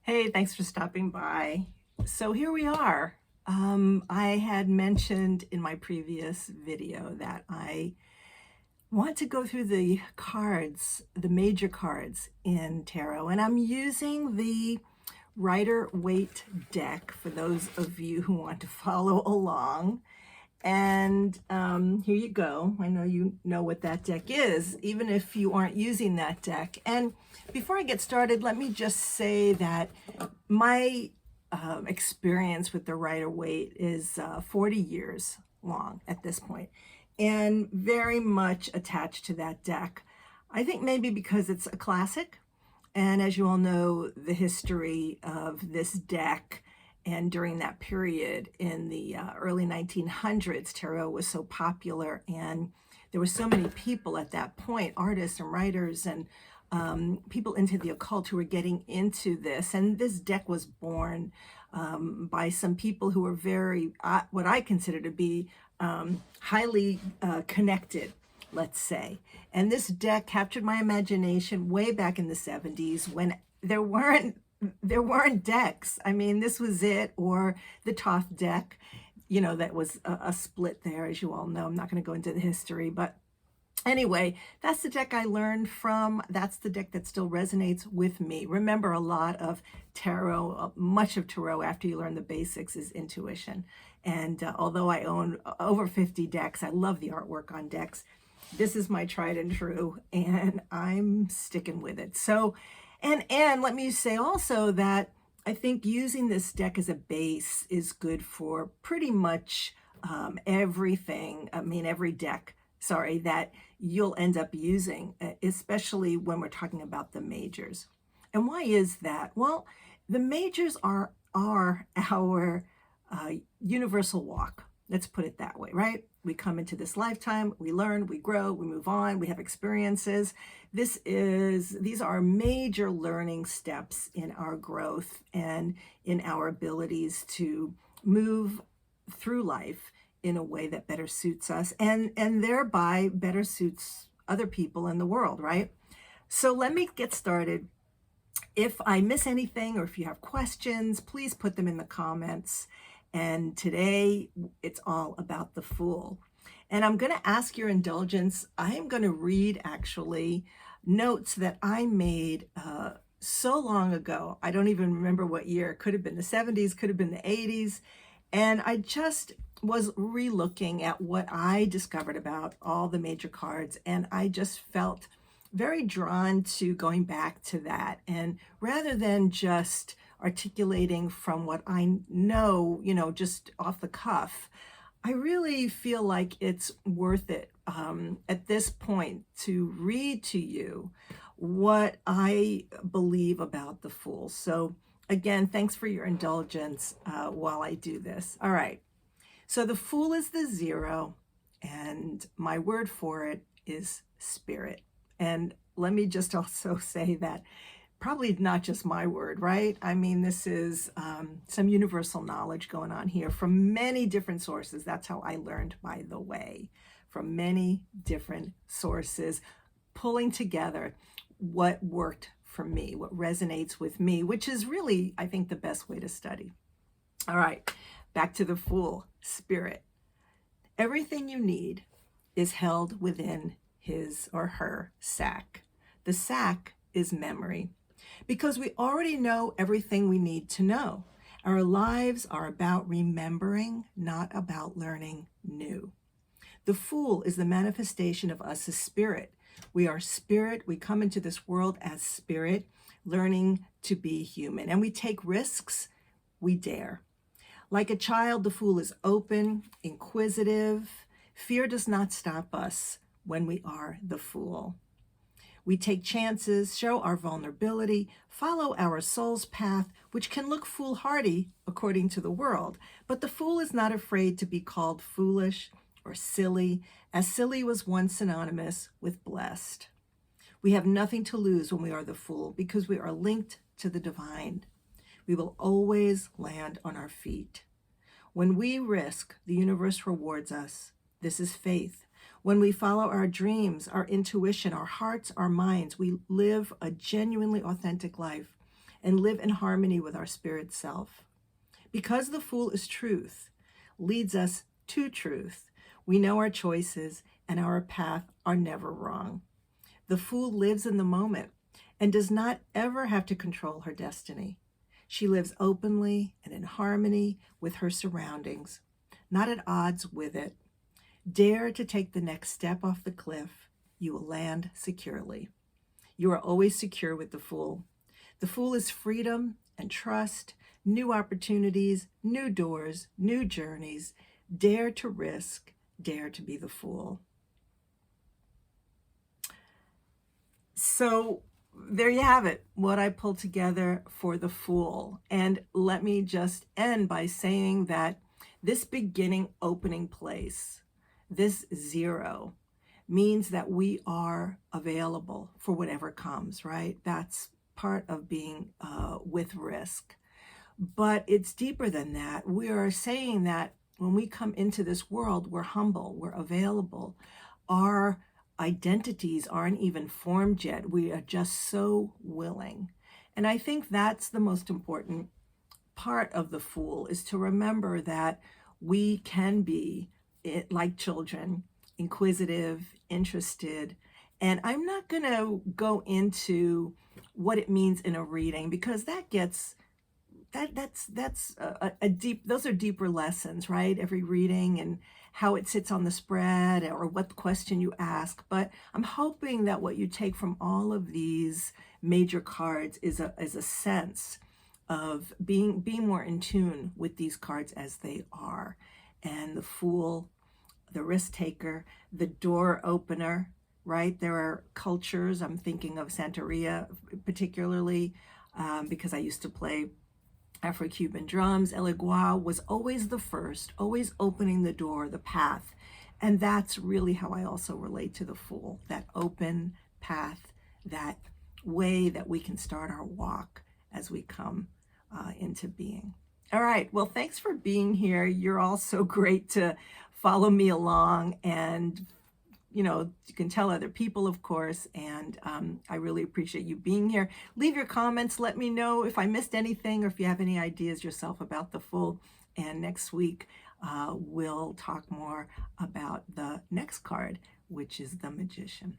Hey, thanks for stopping by. So here we are. I had mentioned in my previous video that I want to go through the cards, the major cards in tarot, and I'm using the Rider-Waite deck for those of you who want to follow along. And here you go. I know you know what that deck is, even if you aren't using that deck. And before I get started, let me just say that my experience with the Rider-Waite is 40 years long at this point, and very much attached to that deck. I think maybe because it's a classic, and as you all know, the history of this deck and during that period in the early 1900s, tarot was so popular, and there were so many people at that point, artists and writers and people into the occult who were getting into this. And this deck was born by some people who were very, what I consider to be highly connected, let's say. And this deck captured my imagination way back in the 70s when there weren't decks. I mean, this was it, or the Toth deck, you know, that was a split there, as you all know. I'm not going to go into the history, but anyway, that's the deck I learned from. That's the deck that still resonates with me. Remember, a lot of tarot, much of tarot after you learn the basics is intuition. And although I own over 50 decks, I love the artwork on decks. This is my tried and true, and I'm sticking with it. So, and let me say also that I think using this deck as a base is good for pretty much everything. I mean, every deck, sorry, that you'll end up using, especially when we're talking about the majors. And why is that? Well, the majors are our universal walk. Let's put it that way, right? We come into this lifetime, we learn, we grow, we move on, we have experiences. These are major learning steps in our growth and in our abilities to move through life in a way that better suits us and thereby better suits other people in the world, right? So let me get started. If I miss anything or if you have questions, please put them in the comments. And today it's all about the Fool. And I'm going to ask your indulgence. I am going to read actually notes that I made so long ago. I don't even remember what year. It could have been the 70s, could have been the 80s. And I just was re-looking at what I discovered about all the major cards, and I just felt very drawn to going back to that. And rather than just articulating from what I know, you know, just off the cuff, I really feel like it's worth it at this point to read to you what I believe about the Fool. So again, thanks for your indulgence while I do this. All right. So the Fool is the 0, and my word for it is spirit. And let me just also say that probably not just my word, right? I mean, this is some universal knowledge going on here from many different sources. That's how I learned, by the way, from many different sources, pulling together what worked for me, what resonates with me, which is really, I think, the best way to study. All right, back to the Fool, spirit. Everything you need is held within his or her sack. The sack is memory, because we already know everything we need to know. Our lives are about remembering, not about learning new. The Fool is the manifestation of us as spirit. We are spirit. We come into this world as spirit, learning to be human. And we take risks. We dare. Like a child, the Fool is open, inquisitive. Fear does not stop us when we are the Fool. We take chances, show our vulnerability, follow our soul's path, which can look foolhardy according to the world. But the Fool is not afraid to be called foolish or silly, as silly was once synonymous with blessed. We have nothing to lose when we are the Fool, because we are linked to the divine. We will always land on our feet. When we risk, the universe rewards us. This is faith. When we follow our dreams, our intuition, our hearts, our minds, we live a genuinely authentic life. and live in harmony with our spirit self. Because the Fool is truth, leads us to truth, we know our choices and our path are never wrong. The Fool lives in the moment and does not ever have to control her destiny. She lives openly and in harmony with her surroundings, not at odds with it. Dare to take the next step off the cliff. You will land securely. You are always secure with the Fool. The Fool is freedom and trust, new opportunities, new doors, new journeys. Dare to risk, dare to be the Fool. So there you have it, what I pulled together for the Fool. And let me just end by saying that this beginning opening place, this 0, means that we are available for whatever comes, right? That's part of being with risk. But it's deeper than that. We are saying that when we come into this world, we're humble, we're available. Our identities aren't even formed yet. We are just so willing. And I think that's the most important part of the Fool, is to remember that we can be, like children, inquisitive, interested. And I'm not going to go into what it means in a reading, because that gets that's a deep, those are deeper lessons, right? Every reading and how it sits on the spread, or what question you ask. But I'm hoping that what you take from all of these major cards is a sense of being more in tune with these cards as they are. And the Fool, the risk taker, the door opener, right? There are cultures, I'm thinking of Santeria particularly, because I used to play Afro-Cuban drums. El Igual was always the first, always opening the door, the path. And that's really how I also relate to the Fool, that open path, that way that we can start our walk as we come into being. All right, well, thanks for being here. You're all so great to follow me along, and you can tell other people, of course, and I really appreciate you being here. Leave your comments. Let me know if I missed anything, or if you have any ideas yourself about the Fool. And next week, we'll talk more about the next card, which is the Magician.